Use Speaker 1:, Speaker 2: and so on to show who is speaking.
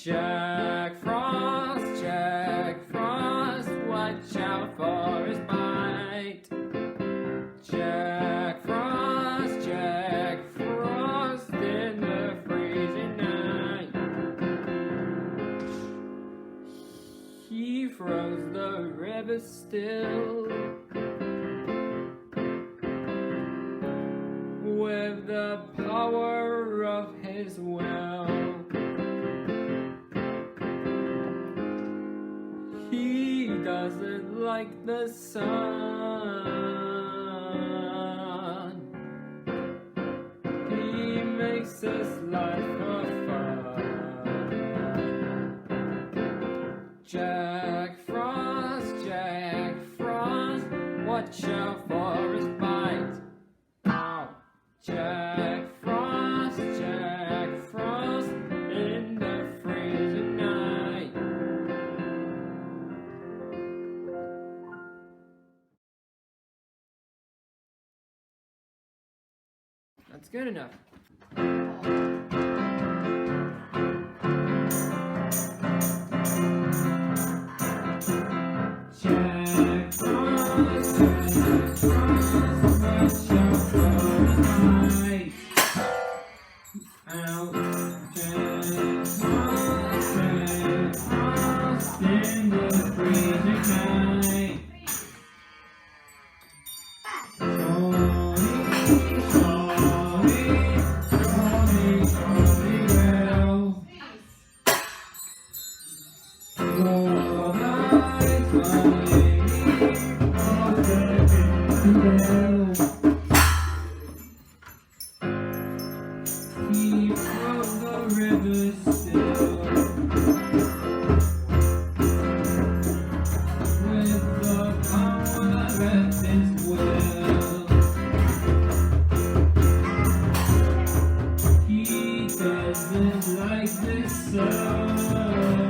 Speaker 1: Jack Frost, watch out for his bite. Jack Frost in the freezing night. He froze the river still with the power of his will. He doesn't like the sun. He makes his life a fun. Jack Frost, watch out for his bite. Ow. Jack Frost in the freezing night. That's good enough. Jack Frost, watch out for his bite. Out. Jack Frost in the freezing night. He froze the river still with the power of his will. He doesn't like the sun.